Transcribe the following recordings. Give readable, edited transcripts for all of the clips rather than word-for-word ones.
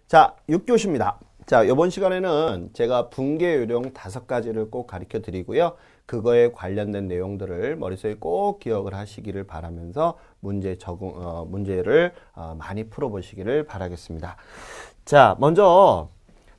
자, 6교시입니다. 자, 이번 시간에는 제가 붕괴 요령 5가지를 꼭 가르쳐 드리고요. 그거에 관련된 내용들을 머릿속에 꼭 기억을 하시기를 바라면서 문제를 많이 풀어보시기를 바라겠습니다. 자, 먼저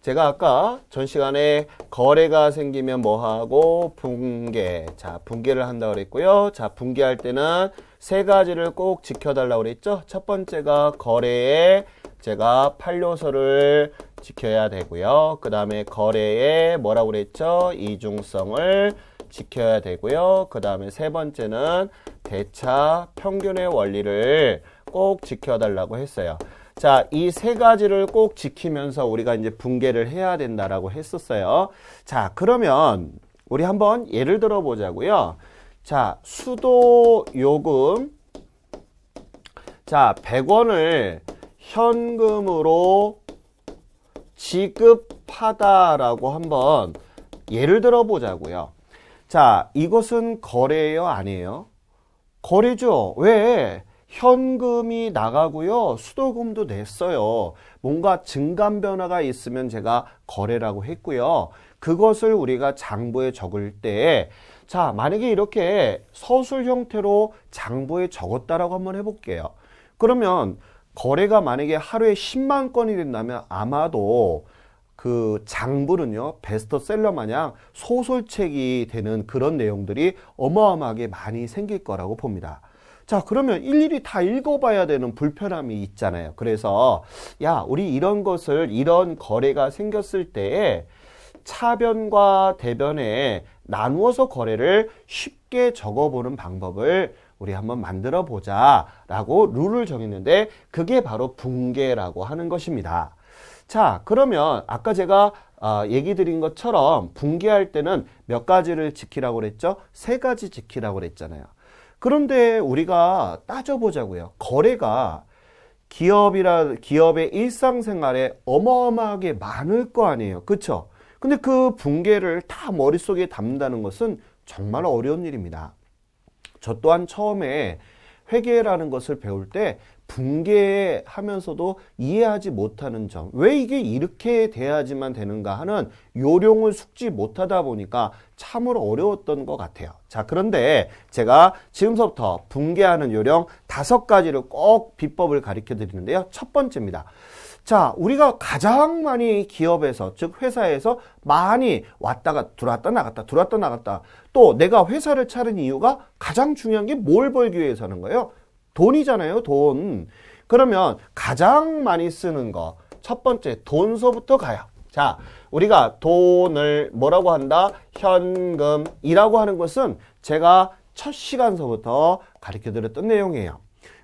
제가 아까 전 시간에 거래가 생기면 뭐하고 붕괴. 자, 붕괴를 한다고 그랬고요. 자, 붕괴할 때는 3가지를 꼭 지켜달라고 그랬죠. 첫 번째가 거래에 제가 판료서를 지켜야 되고요. 그 다음에 거래에 뭐라고 그랬죠? 이중성을 지켜야 되고요. 그 다음에 3번째는 대차 평균의 원리를 꼭 지켜달라고 했어요. 자, 이 3가지를 꼭 지키면서 우리가 이제 붕괴를 해야 된다라고 했었어요. 자, 그러면 우리 한번 예를 들어 보자고요. 자, 수도 요금. 자, 100원을 현금으로 지급하다라고 한번 예를 들어 보자고요. 자, 이것은 거래예요, 아니에요? 거래죠. 왜? 현금이 나가고요. 수도금도 냈어요. 뭔가 증감 변화가 있으면 제가 거래라고 했고요. 그것을 우리가 장부에 적을 때, 자, 만약에 이렇게 서술 형태로 장부에 적었다라고 한번 해볼게요. 그러면 거래가 만약에 하루에 10만 건이 된다면 아마도 그 장부는요, 베스트셀러 마냥 소설책이 되는 그런 내용들이 어마어마하게 많이 생길 거라고 봅니다. 자, 그러면 일일이 다 읽어봐야 되는 불편함이 있잖아요. 그래서 야, 우리 이런 거래가 생겼을 때에 차변과 대변에 나누어서 거래를 쉽게 적어보는 방법을 우리 한번 만들어 보자 라고 룰을 정했는데, 그게 바로 붕괴라고 하는 것입니다. 자, 그러면 아까 제가 얘기 드린 것처럼 붕괴할 때는 몇 가지를 지키라고 그랬죠? 3가지 지키라고 그랬잖아요. 그런데 우리가 따져보자고요. 거래가 기업의 일상생활에 어마어마하게 많을 거 아니에요. 그쵸? 근데 그 붕괴를 다 머릿속에 담는다는 것은 정말 어려운 일입니다. 저 또한 처음에 회계라는 것을 배울 때 붕괴하면서도 이해하지 못하는 점, 왜 이게 이렇게 돼야지만 되는가 하는 요령을 숙지 못하다 보니까 참으로 어려웠던 것 같아요. 자, 그런데 제가 지금서부터 붕괴하는 요령 5가지를 꼭 비법을 가르쳐 드리는데요. 첫 번째입니다. 자, 우리가 가장 많이 기업에서, 즉 회사에서 많이 왔다가 들어왔다 나갔다 또 내가 회사를 차린 이유가 가장 중요한 게 뭘 벌기 위해서 하는 거예요? 돈이잖아요, 돈. 그러면 가장 많이 쓰는 거, 첫 번째 돈서부터 가요. 자, 우리가 돈을 뭐라고 한다? 현금이라고 하는 것은 제가 첫 시간서부터 가르쳐 드렸던 내용이에요.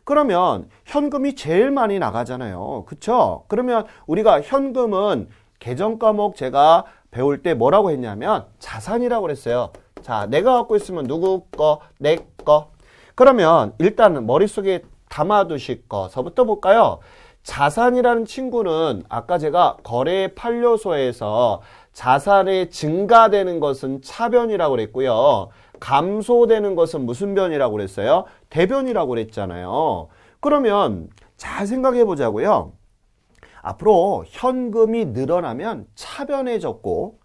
그러면 현금이 제일 많이 나가잖아요. 그쵸? 그러면 우리가 현금은 계정 과목 제가 배울 때 뭐라고 했냐면 자산이라고 그랬어요. 자, 내가 갖고 있으면 누구 거? 내 거. 그러면 일단은 머릿속에 담아두실 거서부터 볼까요? 자산이라는 친구는 아까 제가 거래 판료서에서 자산이 증가되는 것은 차변이라고 그랬고요. 감소되는 것은 무슨 변이라고 그랬어요? 대변이라고 그랬잖아요. 그러면 잘 생각해 보자고요. 앞으로 현금이 늘어나면 차변에 적고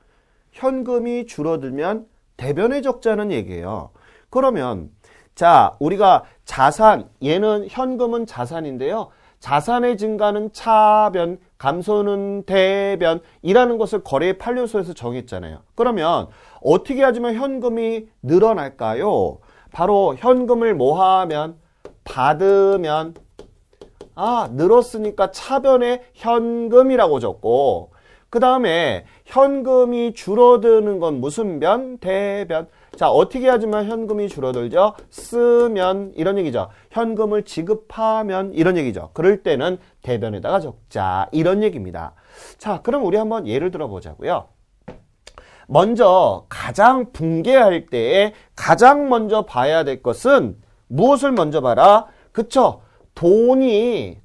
현금이 줄어들면 대변에 적자는 얘기예요. 그러면 자, 우리가 자산, 얘는 현금은 자산인데요. 자산의 증가는 차변, 감소는 대변이라는 것을 거래 판료서에서 정했잖아요. 그러면 어떻게 하지만 현금이 늘어날까요? 바로 현금을 뭐하면? 받으면, 늘었으니까 차변에 현금이라고 적고, 그 다음에 현금이 줄어드는 건 무슨 변? 대변. 자, 어떻게 하지만 현금이 줄어들죠? 쓰면 이런 얘기죠. 현금을 지급하면 이런 얘기죠. 그럴 때는 대변에다가 적자 이런 얘기입니다. 자, 그럼 우리 한번 예를 들어 보자고요. 먼저 가장 붕괴할 때에 가장 먼저 봐야 될 것은 무엇을 먼저 봐라? 그쵸? 돈이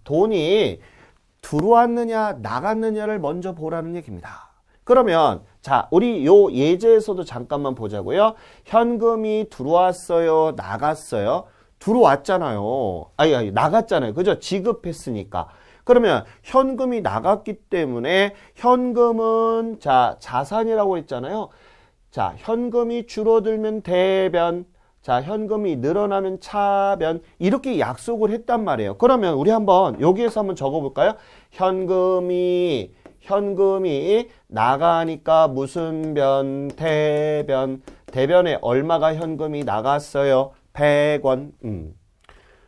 들어왔느냐 나갔느냐를 먼저 보라는 얘기입니다. 그러면 자, 우리 요 예제에서도 잠깐만 보자고요. 현금이 들어왔어요, 나갔어요? 들어왔잖아요. 아니, 나갔잖아요. 그죠? 지급했으니까. 그러면 현금이 나갔기 때문에 현금은 자, 자산이라고 했잖아요. 자, 현금이 줄어들면 대변, 자, 현금이 늘어나면 차변, 이렇게 약속을 했단 말이에요. 그러면 우리 한번 여기에서 한번 적어볼까요? 현금이 나가니까 무슨 변, 대변, 대변에 얼마가 현금이 나갔어요? 100원.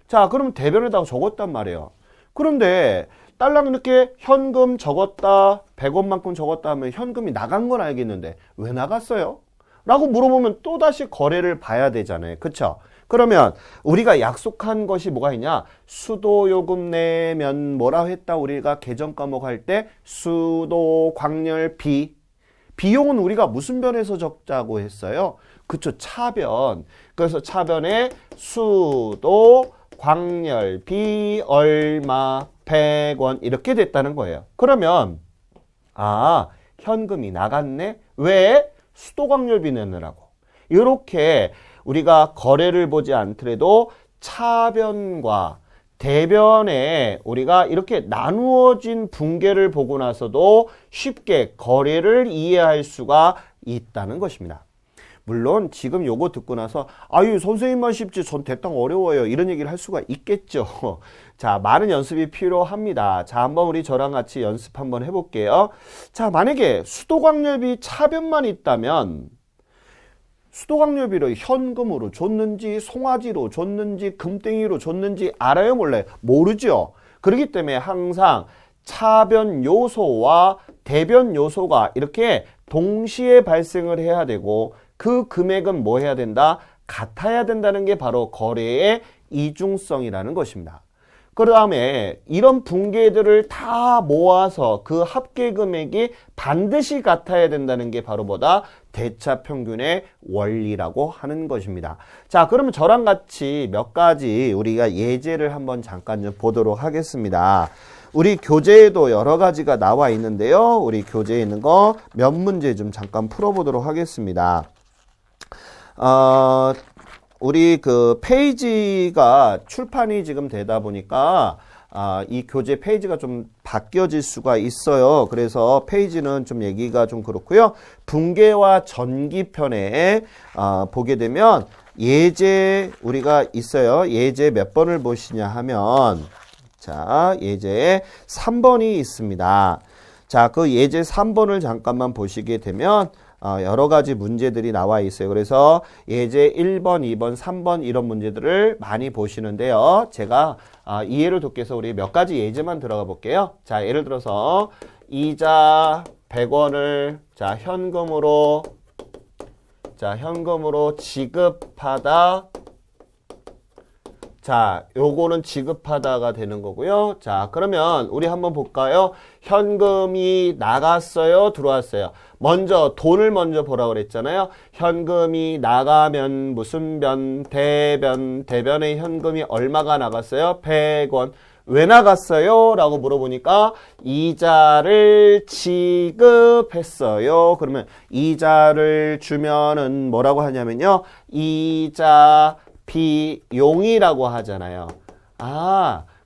자, 그럼 대변에다가 적었단 말이에요. 그런데 딸랑 이렇게 현금 적었다, 100원만큼 적었다 하면 현금이 나간 건 알겠는데 왜 나갔어요? 라고 물어보면 또다시 거래를 봐야 되잖아요. 그쵸? 그러면 우리가 약속한 것이 뭐가 있냐? 수도요금 내면 뭐라 했다? 우리가 계정 과목 할 때 수도, 광열, 비용은 우리가 무슨 변에서 적자고 했어요? 그쵸? 차변. 그래서 차변에 수도, 광열, 얼마, 100원 이렇게 됐다는 거예요. 그러면 현금이 나갔네? 왜? 수도광열비 내느라고. 이렇게 우리가 거래를 보지 않더라도 차변과 대변에 우리가 이렇게 나누어진 분계를 보고 나서도 쉽게 거래를 이해할 수가 있다는 것입니다. 물론 지금 요거 듣고 나서 아유 선생님만 쉽지 전 대탕 어려워요 이런 얘기를 할 수가 있겠죠. 자, 많은 연습이 필요합니다. 자, 한번 우리 저랑 같이 연습 한번 해볼게요. 자, 만약에 수도광열비 차변만 있다면 수도광열비를 현금으로 줬는지 송아지로 줬는지 금땡이로 줬는지 알아요 몰라요? 모르죠. 그렇기 때문에 항상 차변 요소와 대변 요소가 이렇게 동시에 발생을 해야 되고 그 금액은 뭐 해야 된다? 같아야 된다는 게 바로 거래의 이중성이라는 것입니다. 그 다음에 이런 분계들을 다 모아서 그 합계 금액이 반드시 같아야 된다는 게 바로 뭐다? 대차평균의 원리라고 하는 것입니다. 자, 그러면 저랑 같이 몇 가지 우리가 예제를 한번 잠깐 좀 보도록 하겠습니다. 우리 교재에도 여러 가지가 나와 있는데요. 우리 교재에 있는 거 몇 문제 좀 잠깐 풀어보도록 하겠습니다. 우리 그 페이지가 출판이 지금 되다 보니까 이 교재 페이지가 좀 바뀌어질 수가 있어요. 그래서 페이지는 좀 얘기가 좀 그렇고요. 분계와 전기편에 보게 되면 예제 우리가 있어요. 예제 몇 번을 보시냐 하면 자, 예제 3번이 있습니다. 자, 그 예제 3번을 잠깐만 보시게 되면 여러 가지 문제들이 나와 있어요. 그래서 예제 1번, 2번, 3번 이런 문제들을 많이 보시는데요. 제가 이해를 돕기 위해서 우리 몇 가지 예제만 들어가 볼게요. 자, 예를 들어서 이자 100원을 자, 현금으로 지급하다. 자, 요거는 지급하다가 되는 거고요. 자, 그러면 우리 한번 볼까요? 현금이 나갔어요? 들어왔어요? 먼저 돈을 먼저 보라고 그랬잖아요. 현금이 나가면 무슨 변? 대변. 대변에 현금이 얼마가 나갔어요? 100원. 왜 나갔어요? 라고 물어보니까 이자를 지급했어요. 그러면 이자를 주면은 뭐라고 하냐면요. 이자 비용이라고 하잖아요.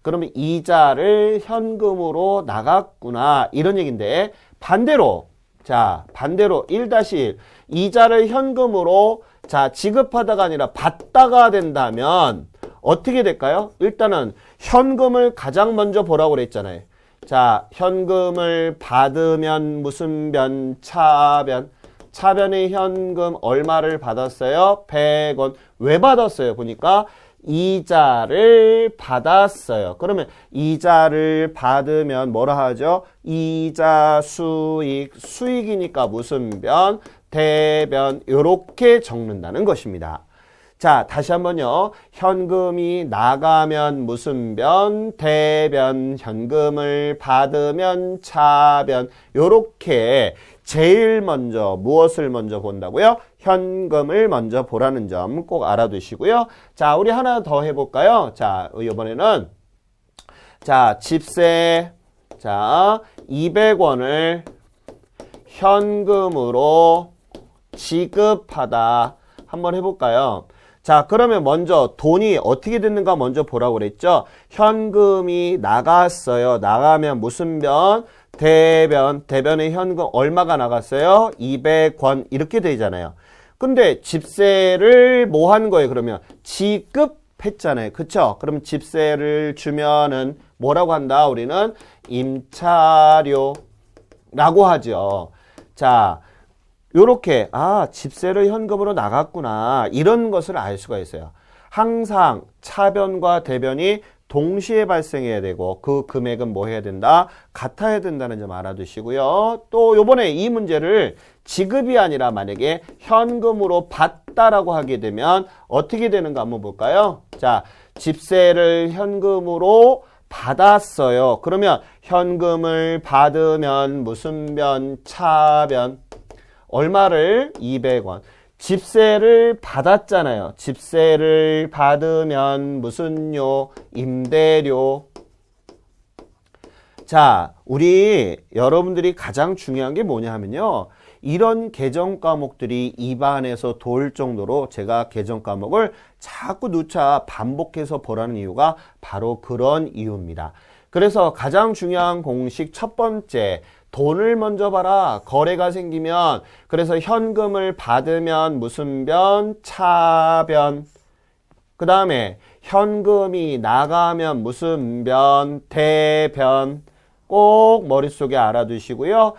그러면 이자를 현금으로 나갔구나 이런 얘기인데 반대로 1-1 이자를 현금으로 지급하다가 아니라 받다가 된다면 어떻게 될까요? 일단은 현금을 가장 먼저 보라고 그랬잖아요. 자, 현금을 받으면 무슨 변? 차변. 차변의 현금 얼마를 받았어요? 100원. 왜 받았어요? 보니까 이자를 받았어요. 그러면 이자를 받으면 뭐라 하죠? 이자 수익. 수익이니까 무슨 변? 대변. 이렇게 적는다는 것입니다. 자, 다시 한번요. 현금이 나가면 무슨 변? 대변. 현금을 받으면 차변. 요렇게 제일 먼저 무엇을 먼저 본다고요? 현금을 먼저 보라는 점 꼭 알아두시고요. 자, 우리 하나 더 해볼까요? 자, 이번에는 자, 집세 200원을 현금으로 지급하다 한번 해볼까요? 자, 그러면 먼저 돈이 어떻게 됐는가 먼저 보라고 그랬죠? 현금이 나갔어요. 나가면 무슨 변? 대변. 대변의 현금 얼마가 나갔어요? 200원. 이렇게 되잖아요. 근데 집세를 뭐 한 거예요? 그러면 지급했잖아요. 그쵸? 그럼 집세를 주면은 뭐라고 한다? 우리는 임차료라고 하죠. 자, 요렇게 집세를 현금으로 나갔구나. 이런 것을 알 수가 있어요. 항상 차변과 대변이 동시에 발생해야 되고 그 금액은 뭐 해야 된다? 같아야 된다는 점 알아두시고요. 또 요번에 이 문제를 지급이 아니라 만약에 현금으로 받다라고 하게 되면 어떻게 되는가 한번 볼까요? 자, 집세를 현금으로 받았어요. 그러면 현금을 받으면 무슨 변? 차변. 얼마를? 200원. 집세를 받았잖아요. 집세를 받으면 무슨 요? 임대료. 자, 우리 여러분들이 가장 중요한 게 뭐냐 하면요. 이런 개정 과목들이 입안에서 돌 정도로 제가 개정 과목을 자꾸 누차 반복해서 보라는 이유가 바로 그런 이유입니다. 그래서 가장 중요한 공식 첫 번째, 돈을 먼저 봐라. 거래가 생기면, 그래서 현금을 받으면 무슨 변? 차변. 그 다음에 현금이 나가면 무슨 변? 대변. 꼭 머릿속에 알아두시고요.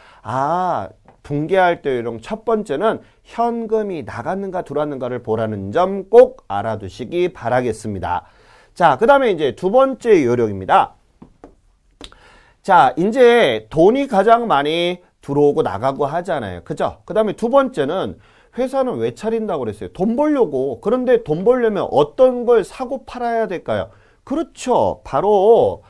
붕괴할 때 요령 첫 번째는 현금이 나갔는가 들어왔는가를 보라는 점 꼭 알아두시기 바라겠습니다. 자, 그 다음에 이제 두 번째 요령입니다. 자, 이제 돈이 가장 많이 들어오고 나가고 하잖아요. 그죠? 그 다음에 두 번째는 회사는 왜 차린다고 그랬어요? 돈 벌려고. 그런데 돈 벌려면 어떤 걸 사고 팔아야 될까요? 그렇죠. 바로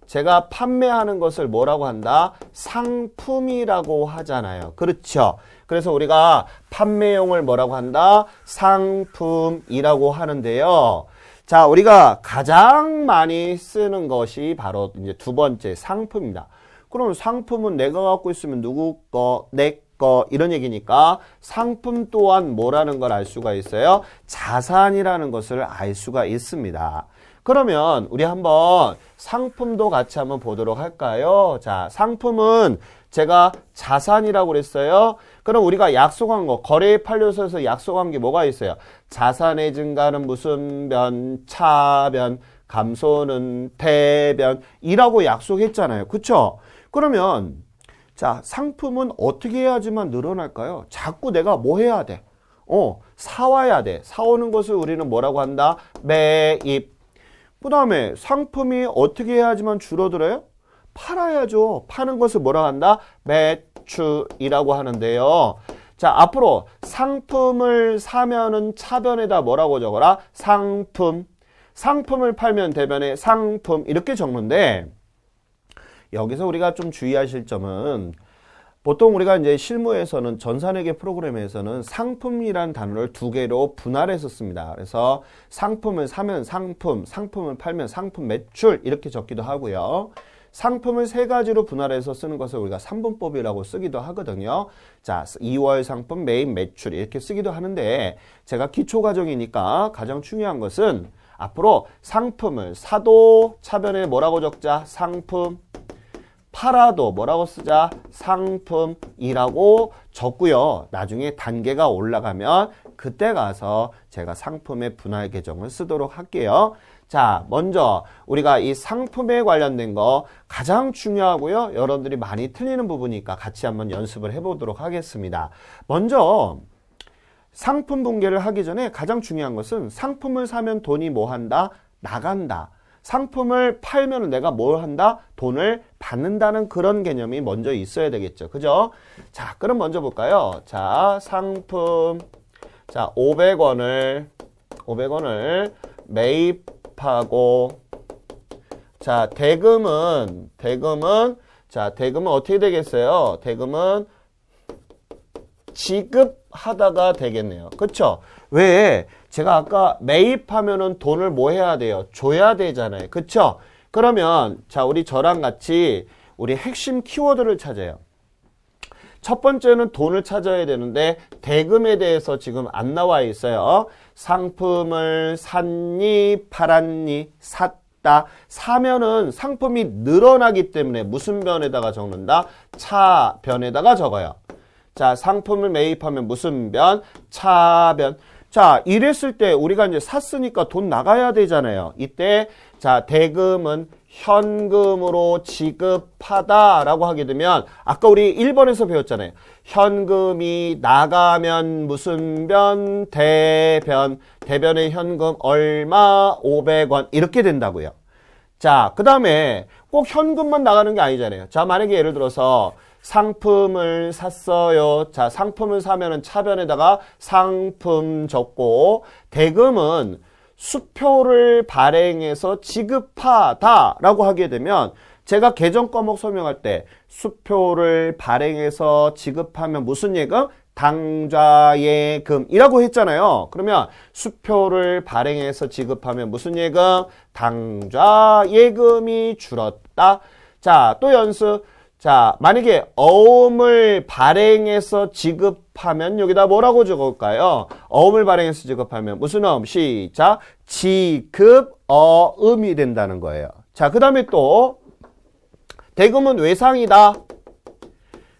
제가 판매하는 것을 뭐라고 한다? 상품이라고 하잖아요. 그렇죠. 그래서 우리가 판매용을 뭐라고 한다? 상품이라고 하는데요. 자, 우리가 가장 많이 쓰는 것이 바로 이제 두 번째 상품입니다. 그럼 상품은 내가 갖고 있으면 누구 거, 내 거 이런 얘기니까 상품 또한 뭐라는 걸 알 수가 있어요? 자산이라는 것을 알 수가 있습니다. 그러면 우리 한번 상품도 같이 한번 보도록 할까요? 자, 상품은 제가 자산이라고 그랬어요. 그럼 우리가 약속한 거, 거래의 판례서에서 약속한 게 뭐가 있어요? 자산의 증가는 무슨 변? 차변, 감소는 대변이라고 약속했잖아요. 그쵸? 그러면 자, 상품은 어떻게 해야지만 늘어날까요? 자꾸 내가 뭐 해야 돼? 사와야 돼. 사오는 것을 우리는 뭐라고 한다? 매입. 그 다음에 상품이 어떻게 해야지만 줄어들어요? 팔아야죠. 파는 것을 뭐라고 한다? 매출이라고 하는데요. 자, 앞으로 상품을 사면은 차변에다 뭐라고 적어라? 상품. 상품을 팔면 대변에 상품 이렇게 적는데 여기서 우리가 좀 주의하실 점은 보통 우리가 이제 실무에서는 전산회계 프로그램에서는 상품이란 단어를 두 개로 분할해서 씁니다. 그래서 상품을 사면 상품, 상품을 팔면 상품 매출 이렇게 적기도 하고요. 상품을 세 가지로 분할해서 쓰는 것을 우리가 3분법이라고 쓰기도 하거든요. 자, 2월 상품, 매입, 매출 이렇게 쓰기도 하는데 제가 기초과정이니까 가장 중요한 것은 앞으로 상품을 사도 차변에 뭐라고 적자? 상품. 팔아도 뭐라고 쓰자? 상품이라고 적고요. 나중에 단계가 올라가면 그때 가서 제가 상품의 분할 계정을 쓰도록 할게요. 자, 먼저 우리가 이 상품에 관련된 거 가장 중요하고요. 여러분들이 많이 틀리는 부분이니까 같이 한번 연습을 해보도록 하겠습니다. 먼저 상품 분괴를 하기 전에 가장 중요한 것은 상품을 사면 돈이 뭐 한다? 나간다. 상품을 팔면 내가 뭘 한다? 돈을 받는다는 그런 개념이 먼저 있어야 되겠죠. 그죠? 자, 그럼 먼저 볼까요? 자, 상품. 자, 500원을 매입하고, 자, 대금은 어떻게 되겠어요? 대금은 지급하다가 되겠네요. 그쵸? 왜? 제가 아까 매입하면은 돈을 뭐 해야 돼요? 줘야 되잖아요. 그쵸? 그러면, 자, 저랑 같이 우리 핵심 키워드를 찾아요. 첫 번째는 돈을 찾아야 되는데 대금에 대해서 지금 안 나와 있어요. 상품을 샀니, 팔았니, 샀다. 사면은 상품이 늘어나기 때문에 무슨 변에다가 적는다? 차변에다가 적어요. 자, 상품을 매입하면 무슨 변? 차변. 자, 이랬을 때 우리가 이제 샀으니까 돈 나가야 되잖아요. 이때 자, 대금은 현금으로 지급하다 라고 하게 되면 아까 우리 1번에서 배웠잖아요. 현금이 나가면 무슨 변? 대변. 대변의 현금 얼마? 500원. 이렇게 된다고요. 자, 그 다음에 꼭 현금만 나가는 게 아니잖아요. 자, 만약에 예를 들어서 상품을 샀어요. 자, 상품을 사면은 차변에다가 상품 적고 대금은 수표를 발행해서 지급하다 라고 하게 되면 제가 계정 과목 설명할 때 수표를 발행해서 지급하면 무슨 예금? 당좌예금이라고 했잖아요. 그러면 수표를 발행해서 지급하면 무슨 예금? 당좌예금이 줄었다. 자, 또 연습. 자, 만약에 어음을 발행해서 지급하면 여기다 뭐라고 적을까요? 어음을 발행해서 지급하면 무슨 어음? 시작. 지급어음이 된다는 거예요. 자, 그 다음에 또 대금은 외상이다.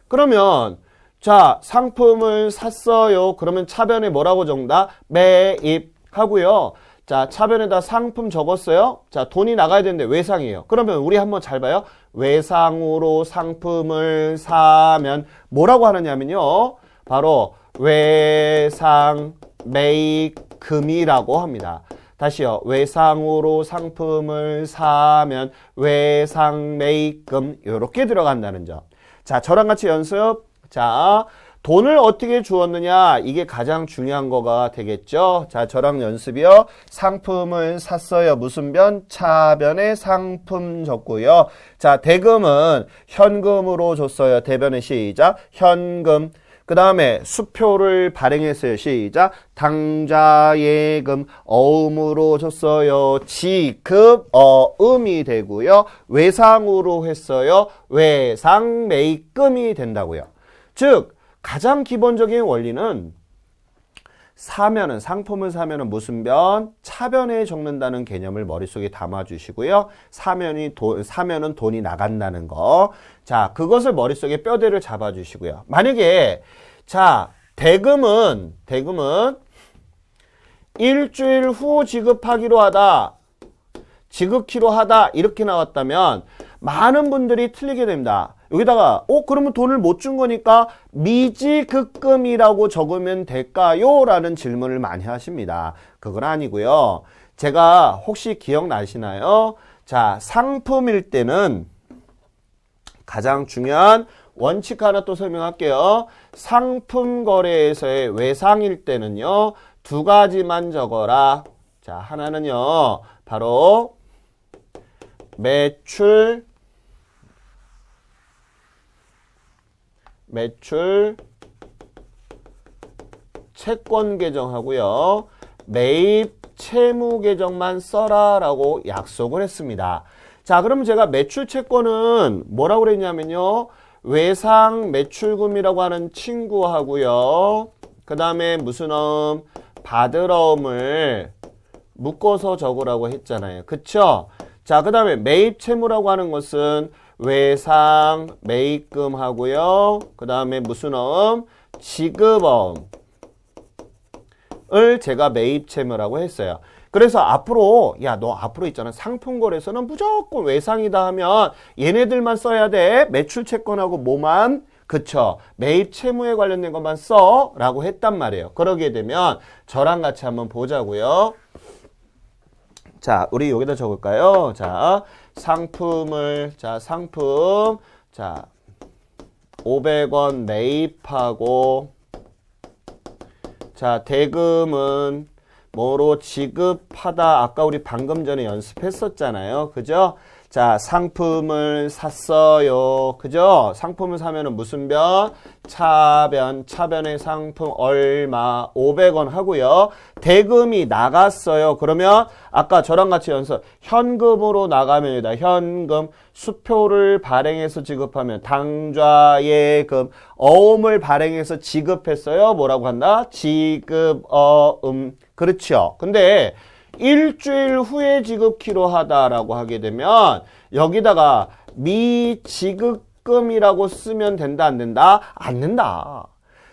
그러면 자, 상품을 샀어요. 그러면 차변에 뭐라고 적는다? 매입하고요. 자, 차변에다 상품 적었어요. 자, 돈이 나가야 되는데 외상이에요. 그러면 우리 한번 잘 봐요. 외상으로 상품을 사면 뭐라고 하느냐면요. 바로 외상 매입금이라고 합니다. 다시요. 외상으로 상품을 사면 외상 매입금 이렇게 들어간다는 점. 자, 저랑 같이 연습. 자, 돈을 어떻게 주었느냐? 이게 가장 중요한 거가 되겠죠? 자, 저랑 연습이요. 상품을 샀어요. 무슨 변? 차변에 상품 적고요. 자, 대금은 현금으로 줬어요. 대변의 시작. 현금. 그 다음에 수표를 발행했어요. 시작. 당좌예금. 어음으로 줬어요. 지급. 어음이 되고요. 외상으로 했어요. 외상 매입금이 된다고요. 즉 가장 기본적인 원리는 사면은 상품을 사면은 무슨 변? 차변에 적는다는 개념을 머릿속에 담아주시고요. 사면은 돈이 나간다는 거. 자, 그것을 머릿속에 뼈대를 잡아주시고요. 만약에 자, 대금은 일주일 후 지급하기로 하다. 지급키로 하다 이렇게 나왔다면 많은 분들이 틀리게 됩니다. 여기다가 그러면 돈을 못 준 거니까 미지급금이라고 적으면 될까요? 라는 질문을 많이 하십니다. 그건 아니고요. 제가 혹시 기억나시나요? 자, 상품일 때는 가장 중요한 원칙 하나 또 설명할게요. 상품 거래에서의 외상일 때는요. 두 가지만 적어라. 자, 하나는요. 바로 매출 채권 계정하고요. 매입 채무 계정만 써라 라고 약속을 했습니다. 자, 그러면 제가 매출 채권은 뭐라고 그랬냐면요. 외상 매출금이라고 하는 친구하고요. 그 다음에 무슨 어음? 받을 어음을 묶어서 적으라고 했잖아요. 그쵸? 자, 그 다음에 매입 채무라고 하는 것은 외상 매입금 하고요. 그 다음에 무슨 어음? 지급어음을 제가 매입 채무라고 했어요. 그래서 앞으로 너 앞으로 있잖아. 상품 거래소는 무조건 외상이다 하면 얘네들만 써야 돼. 매출 채권하고 뭐만? 그쵸. 매입 채무에 관련된 것만 써 라고 했단 말이에요. 그러게 되면 저랑 같이 한번 보자고요. 자, 우리 여기다 적을까요? 자, 상품, 500원 매입하고, 자, 대금은 뭐로 지급하다. 아까 우리 방금 전에 연습했었잖아요. 그죠? 자, 상품을 샀어요. 그죠? 상품을 사면은 무슨 변? 차변. 차변의 상품 얼마? 500원 하고요. 대금이 나갔어요. 그러면 아까 저랑 같이 연습. 현금으로 나가면이다. 현금. 수표를 발행해서 지급하면 당좌예금. 어음을 발행해서 지급했어요. 뭐라고 한다? 지급어음. 그렇죠. 근데 일주일 후에 지급키로 하다라고 하게 되면 여기다가 미지급금이라고 쓰면 된다 안 된다? 안 된다.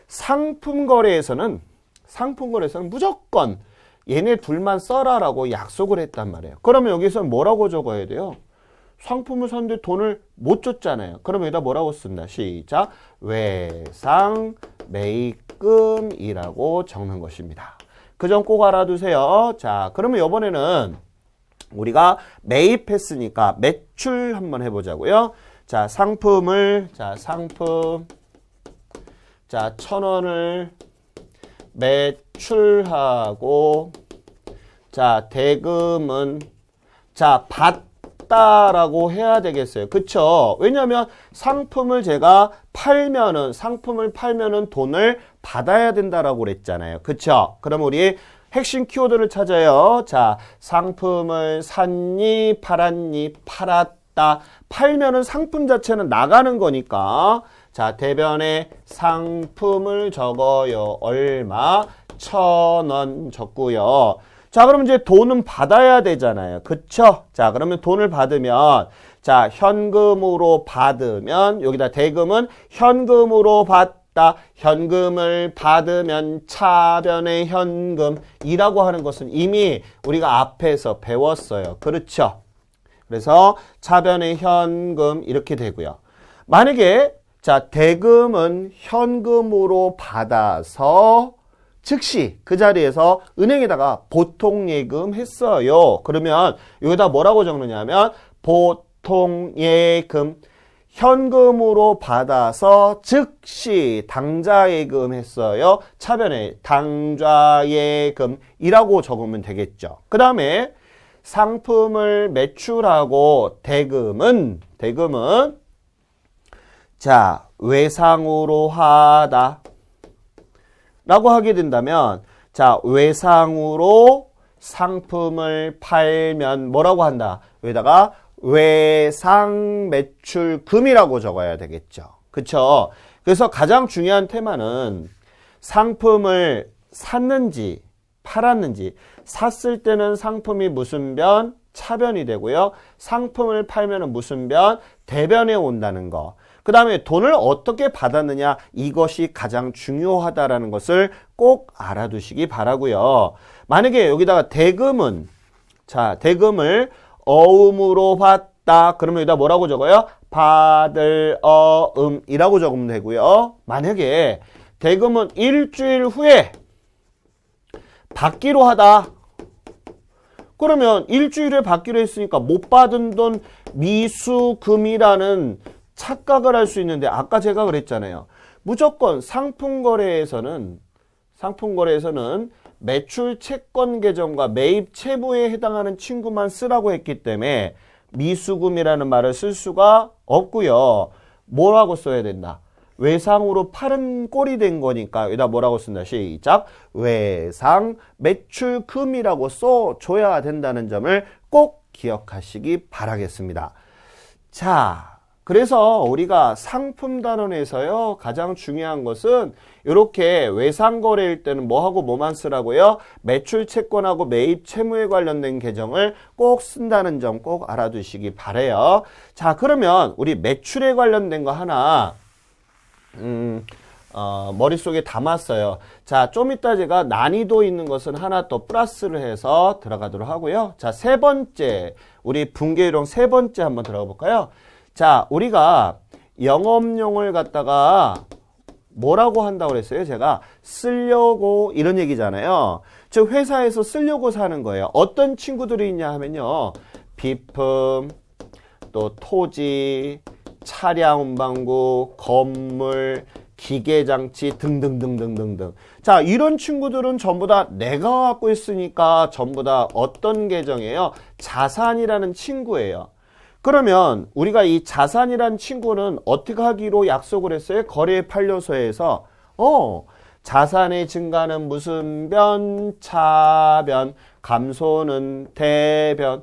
상품 거래에서는 무조건 얘네 둘만 써라라고 약속을 했단 말이에요. 그러면 여기서 뭐라고 적어야 돼요? 상품을 샀는데 돈을 못 줬잖아요. 그러면 여기다 뭐라고 쓴다? 시작. 외상 매입금이라고 적는 것입니다. 그 점 꼭 알아두세요. 자, 그러면 이번에는 우리가 매입했으니까 매출 한번 해보자고요. 자, 상품, 1,000원을 매출하고, 자, 대금은, 자, 받다라고 해야 되겠어요. 그쵸? 왜냐면 상품을 팔면은 돈을 받아야 된다라고 그랬잖아요. 그쵸? 그럼 우리 핵심 키워드를 찾아요. 자, 상품을 샀니, 팔았니, 팔았다. 팔면은 상품 자체는 나가는 거니까. 자, 대변에 상품을 적어요. 얼마? 1,000원 적고요. 자, 그럼 이제 돈은 받아야 되잖아요. 그쵸? 자, 그러면 돈을 받으면, 자, 현금으로 받으면, 여기다 대금은 현금으로 현금을 받으면 차변의 현금이라고 하는 것은 이미 우리가 앞에서 배웠어요. 그렇죠? 그래서 차변의 현금 이렇게 되고요. 만약에 자, 대금은 현금으로 받아서 즉시 그 자리에서 은행에다가 보통예금 했어요. 그러면 여기다 뭐라고 적느냐면 보통예금 현금으로 받아서 즉시 당좌예금 했어요. 차변에 당좌예금이라고 적으면 되겠죠. 그 다음에 상품을 매출하고 대금은 자, 외상으로 하다 라고 하게 된다면 자, 외상으로 상품을 팔면 뭐라고 한다? 여기다가 외상 매출금이라고 적어야 되겠죠. 그쵸? 그래서 가장 중요한 테마는 상품을 샀는지 팔았는지, 샀을 때는 상품이 무슨 변? 차변이 되고요. 상품을 팔면은 무슨 변? 대변에 온다는 거. 그 다음에 돈을 어떻게 받았느냐, 이것이 가장 중요하다라는 것을 꼭 알아두시기 바라고요. 만약에 여기다가 대금은, 자, 대금을 어음으로 받다. 그러면 여기다 뭐라고 적어요? 받을 어음이라고 적으면 되고요. 만약에 대금은 일주일 후에 받기로 하다. 그러면 일주일에 받기로 했으니까 못 받은 돈 미수금이라는 착각을 할 수 있는데, 아까 제가 그랬잖아요. 무조건 상품 거래에서는 매출 채권 계정과 매입 채무에 해당하는 친구만 쓰라고 했기 때문에 미수금이라는 말을 쓸 수가 없고요. 뭐라고 써야 된다? 외상으로 팔은 꼴이 된 거니까 여기다 뭐라고 쓴다? 시작. 외상 매출금이라고 써줘야 된다는 점을 꼭 기억하시기 바라겠습니다. 자, 그래서 우리가 상품 단원에서요, 가장 중요한 것은 이렇게 외상거래일 때는 뭐하고 뭐만 쓰라고요? 매출 채권하고 매입 채무에 관련된 계정을 꼭 쓴다는 점 꼭 알아두시기 바래요. 자, 그러면 우리 매출에 관련된 거 하나 머릿속에 담았어요. 자, 좀 이따 제가 난이도 있는 것은 하나 더 플러스를 해서 들어가도록 하고요. 자, 세 번째, 우리 분계요령 세 번째 한번 들어가 볼까요? 자, 우리가 영업용을 갖다가 뭐라고 한다고 그랬어요? 제가 쓰려고 이런 얘기잖아요. 즉 회사에서 쓰려고 사는 거예요. 어떤 친구들이 있냐 하면요. 비품, 또 토지, 차량 운반구, 건물, 기계장치 등등등등등등. 자, 이런 친구들은 전부 다 내가 갖고 있으니까 전부 다 어떤 계정이에요? 자산이라는 친구예요. 그러면 우리가 이 자산이란 친구는 어떻게 하기로 약속을 했어요? 거래 판례서에서 자산의 증가는 무슨 변? 차변. 감소는 대변.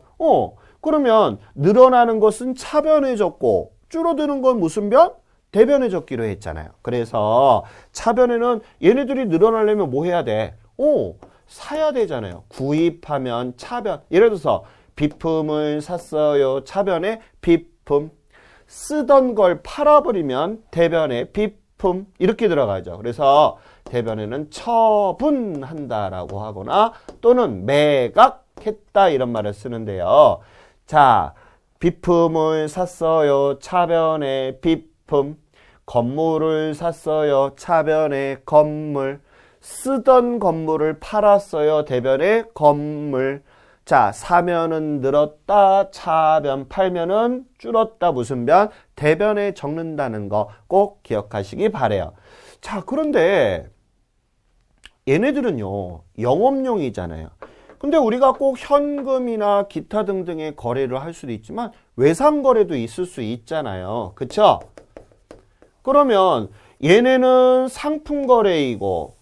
그러면 늘어나는 것은 차변해졌고 줄어드는 건 무슨 변? 대변해졌기로 했잖아요. 그래서 차변에는 얘네들이 늘어나려면 뭐 해야 돼? 사야 되잖아요. 구입하면 차변. 예를 들어서 비품을 샀어요. 차변에 비품. 쓰던 걸 팔아버리면 대변에 비품. 이렇게 들어가죠. 그래서 대변에는 처분한다라고 하거나 또는 매각했다 이런 말을 쓰는데요. 자, 비품을 샀어요. 차변에 비품. 건물을 샀어요. 차변에 건물. 쓰던 건물을 팔았어요. 대변에 건물. 자, 사면은 늘었다. 차변. 팔면은 줄었다. 무슨 변? 대변에 적는다는 거 꼭 기억하시기 바래요. 자, 그런데 얘네들은요, 영업용이잖아요. 근데 우리가 꼭 현금이나 기타 등등의 거래를 할 수도 있지만 외상 거래도 있을 수 있잖아요. 그쵸? 그러면 얘네는 상품 거래이고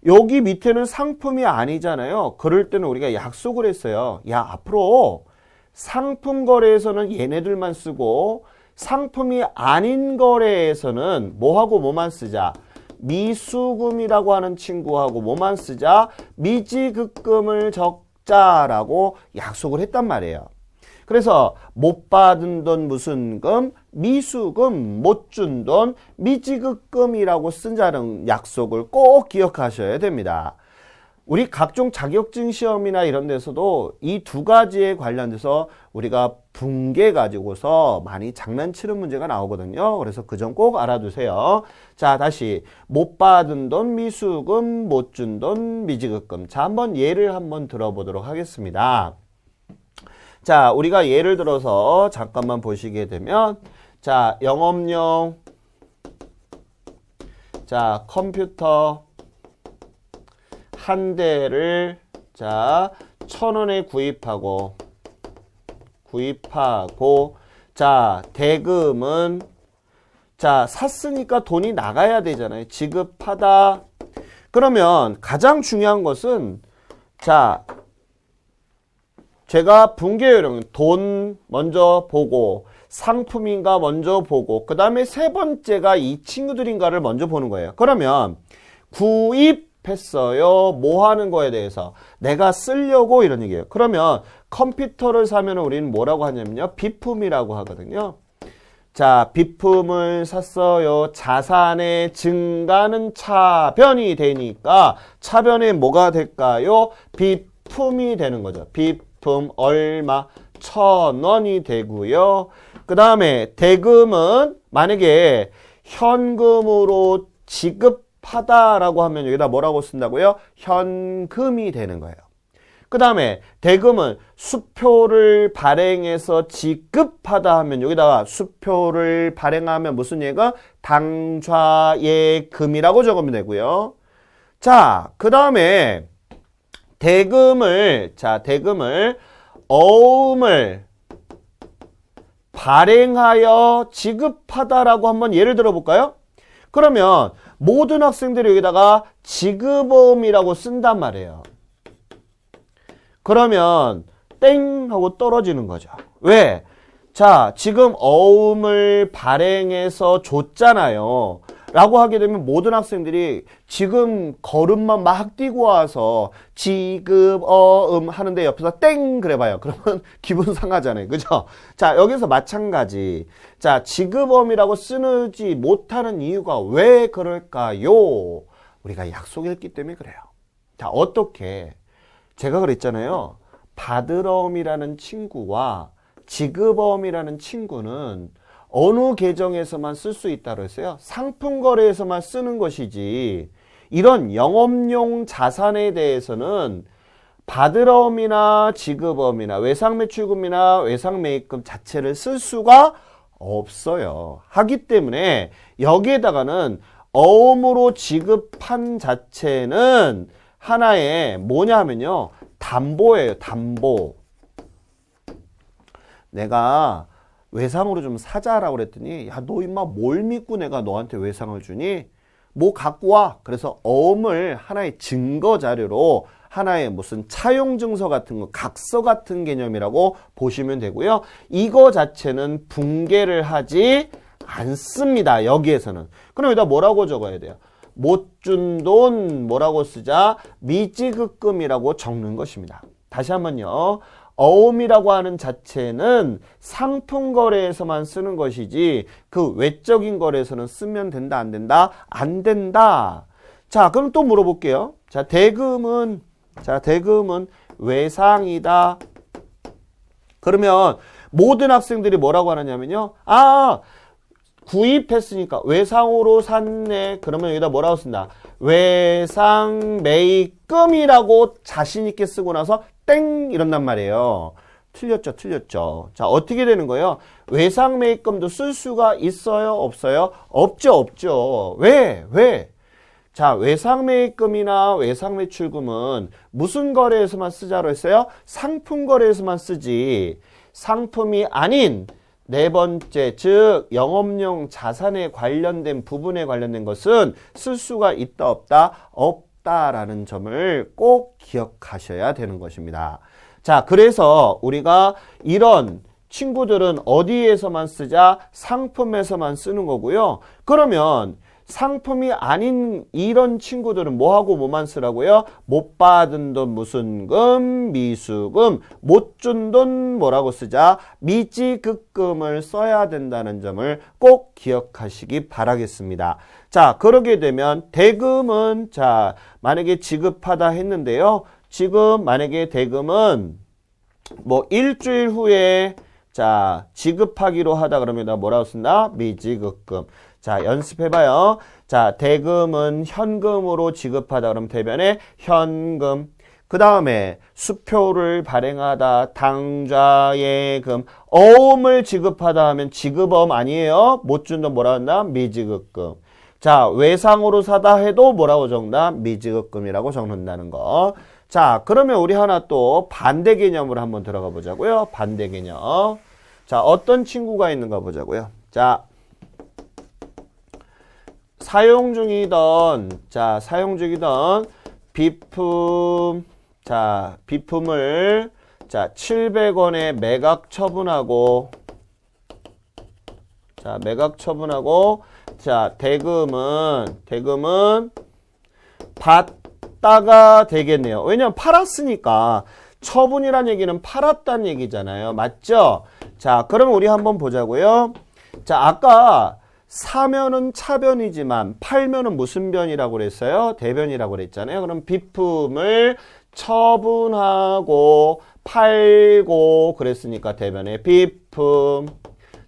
여기 밑에는 상품이 아니잖아요. 그럴 때는 우리가 약속을 했어요. 야, 앞으로 상품 거래에서는 얘네들만 쓰고 상품이 아닌 거래에서는 뭐하고 뭐만 쓰자? 미수금이라고 하는 친구하고 뭐만 쓰자? 미지급금을 적자라고 약속을 했단 말이에요. 그래서 못 받은 돈 무슨 금? 미수금, 못 준 돈 미지급금이라고 쓴다는 약속을 꼭 기억하셔야 됩니다. 우리 각종 자격증 시험이나 이런 데서도 이 두 가지에 관련돼서 우리가 붕괴 가지고서 많이 장난치는 문제가 나오거든요. 그래서 그 점 꼭 알아두세요. 자, 다시 못 받은 돈 미수금, 못 준 돈 미지급금. 자, 한번 예를 한번 들어보도록 하겠습니다. 자, 우리가 예를 들어서 잠깐만 보시게 되면 자, 영업용 자, 컴퓨터 한 대를 자, 1,000원에 구입하고 자, 대금은 자, 샀으니까 돈이 나가야 되잖아요. 지급하다. 그러면 가장 중요한 것은 자, 제가 붕괴 요령 돈 먼저 보고 상품인가 먼저 보고 그 다음에 세 번째가 이 친구들인가를 먼저 보는 거예요. 그러면 구입했어요. 뭐 하는 거에 대해서 내가 쓰려고 이런 얘기예요. 그러면 컴퓨터를 사면 우리는 뭐라고 하냐면요. 비품이라고 하거든요. 자, 비품을 샀어요. 자산의 증가는 차변이 되니까 차변에 뭐가 될까요? 비품이 되는 거죠. 비품 얼마? 1,000원이 되고요. 그 다음에 대금은 만약에 현금으로 지급하다라고 하면 여기다 뭐라고 쓴다고요? 현금이 되는 거예요. 그 다음에 대금은 수표를 발행해서 지급하다 하면 여기다가 수표를 발행하면 무슨 예가? 당좌예금이라고 적으면 되고요. 자, 그 다음에 대금을 어음을 발행하여 지급하다라고 한번 예를 들어볼까요? 그러면 모든 학생들이 여기다가 지급어음이라고 쓴단 말이에요. 그러면 땡 하고 떨어지는 거죠. 왜? 자, 지금 어음을 발행해서 줬잖아요. 라고 하게 되면 모든 학생들이 지금 걸음만 막 뛰고 와서 지급 하는데 옆에서 땡 그래봐요. 그러면 기분 상하잖아요. 그죠? 자, 여기서 마찬가지. 자, 지급어음이라고 쓰지 못하는 이유가 왜 그럴까요? 우리가 약속했기 때문에 그래요. 자, 어떻게? 제가 그랬잖아요. 받으러음이라는 친구와 지급어음이라는 친구는 어느 계정에서만 쓸 수 있다고 했어요? 상품 거래에서만 쓰는 것이지 이런 영업용 자산에 대해서는 받으러음이나 지급어음이나 외상매출금이나 외상매입금 자체를 쓸 수가 없어요. 하기 때문에 여기에다가는 어음으로 지급한 자체는 하나의 뭐냐 하면요. 담보예요. 담보. 내가 외상으로 좀 사자라고 그랬더니 야, 너 임마 뭘 믿고 내가 너한테 외상을 주니? 뭐 갖고 와. 그래서 어음을 하나의 증거 자료로 하나의 무슨 차용 증서 같은 거, 각서 같은 개념이라고 보시면 되고요. 이거 자체는 붕괴를 하지 않습니다. 여기에서는. 그럼 여기다 뭐라고 적어야 돼요? 못 준 돈 뭐라고 쓰자? 미지급금이라고 적는 것입니다. 다시 한번요. 어음이라고 하는 자체는 상품 거래에서만 쓰는 것이지 그 외적인 거래에서는 쓰면 된다, 안 된다? 안 된다. 자, 그럼 또 물어볼게요. 자, 대금은 외상이다. 그러면 모든 학생들이 뭐라고 하느냐면요. 아, 구입했으니까 외상으로 샀네. 그러면 여기다 뭐라고 쓴다? 외상 매입금이라고 자신 있게 쓰고 나서 땡 이런단 말이에요. 틀렸죠. 자, 어떻게 되는 거예요? 외상 매입금도 쓸 수가 있어요? 없어요? 없죠. 왜? 자, 외상 매입금이나 외상 매출금은 무슨 거래에서만 쓰자로 했어요? 상품 거래에서만 쓰지. 상품이 아닌 네 번째, 즉 영업용 자산에 관련된 부분에 관련된 것은 쓸 수가 있다 없다? 없다라는 점을 꼭 기억하셔야 되는 것입니다. 자, 그래서 우리가 이런 친구들은 어디에서만 쓰자? 상품에서만 쓰는 거고요. 그러면 상품이 아닌 이런 친구들은 뭐하고 뭐만 쓰라고요? 못 받은 돈 무슨 금, 미수금, 못 준 돈 뭐라고 쓰자? 미지급금을 써야 된다는 점을 꼭 기억하시기 바라겠습니다. 자, 그러게 되면 대금은 자, 만약에 지급하다 했는데요. 지금 만약에 대금은 뭐 일주일 후에 자, 지급하기로 하다 그러면 나 뭐라고 쓴다? 미지급금. 자, 연습해봐요. 자, 대금은 현금으로 지급하다 그러면 대변에 현금. 그 다음에 수표를 발행하다 당좌예금. 어음을 지급하다 하면 지급어음 아니에요? 못 준 돈 뭐라고 한다? 미지급금. 자, 외상으로 사다 해도 뭐라고 적는다? 미지급금이라고 적는다는 거. 자, 그러면 우리 하나 또 반대 개념으로 한번 들어가 보자고요. 반대 개념. 자, 어떤 친구가 있는가 보자고요. 자, 사용 중이던 비품, 자, 비품을 자, 700원에 매각 처분하고 자, 대금은 받다가 되겠네요. 왜냐면 팔았으니까 처분이란 얘기는 팔았다는 얘기잖아요. 맞죠? 자, 그럼 우리 한번 보자고요. 자, 아까 사면은 차변이지만 팔면은 무슨 변이라고 그랬어요? 대변이라고 그랬잖아요. 그럼 비품을 처분하고 팔고 그랬으니까 대변에 비품.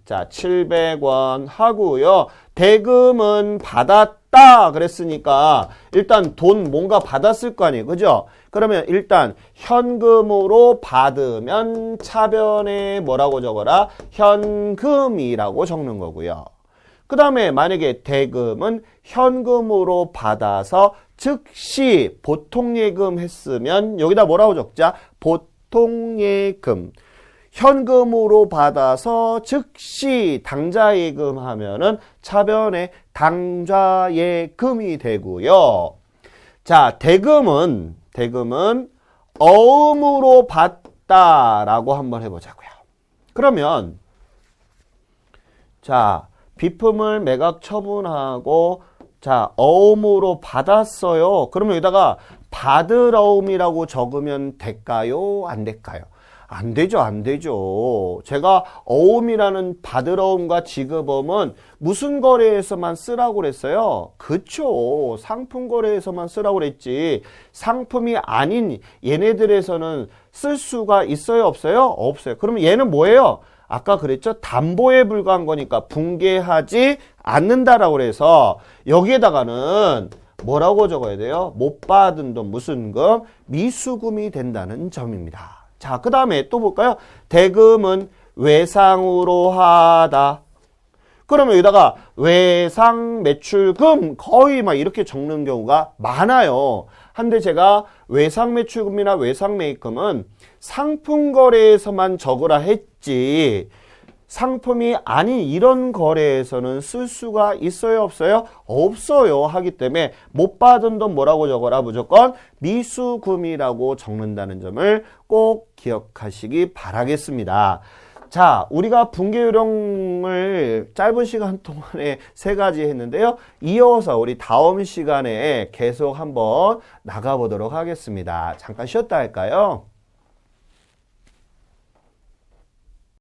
자, 700원 하고요. 대금은 받았다 그랬으니까 일단 돈 뭔가 받았을 거 아니에요. 그죠? 그러면 일단 현금으로 받으면 차변에 뭐라고 적어라? 현금이라고 적는 거고요. 그 다음에 만약에 대금은 현금으로 받아서 즉시 보통예금 했으면 여기다 뭐라고 적자? 보통예금. 현금으로 받아서 즉시 당좌예금 하면은 차변에 당좌예금이 되고요. 자, 대금은 어음으로 받다라고 한번 해보자고요. 그러면 자, 비품을 매각 처분하고 자, 어음으로 받았어요. 그러면 여기다가 받을 어음이라고 적으면 될까요? 안 될까요? 안 되죠. 제가 어음이라는 받을 어음과 지급어음은 무슨 거래에서만 쓰라고 그랬어요? 그쵸. 상품 거래에서만 쓰라고 그랬지. 상품이 아닌 얘네들에서는 쓸 수가 있어요? 없어요? 없어요. 그러면 얘는 뭐예요? 아까 그랬죠? 담보에 불과한 거니까 붕괴하지 않는다라고 그래서 여기에다가는 뭐라고 적어야 돼요? 못 받은 돈 무슨 금? 미수금이 된다는 점입니다. 자, 그 다음에 또 볼까요? 대금은 외상으로 하다. 그러면 여기다가 외상 매출금 거의 막 이렇게 적는 경우가 많아요. 한데 제가 외상 매출금이나 외상 매입금은 상품 거래에서만 적으라 했지 상품이 아닌 이런 거래에서는 쓸 수가 있어요, 없어요? 없어요. 하기 때문에 못 받은 돈 뭐라고 적어라? 무조건 미수금이라고 적는다는 점을 꼭 기억하시기 바라겠습니다. 자, 우리가 분계 요령을 짧은 시간 동안에 3가지 했는데요. 이어서 우리 다음 시간에 계속 한번 나가보도록 하겠습니다. 잠깐 쉬었다 할까요?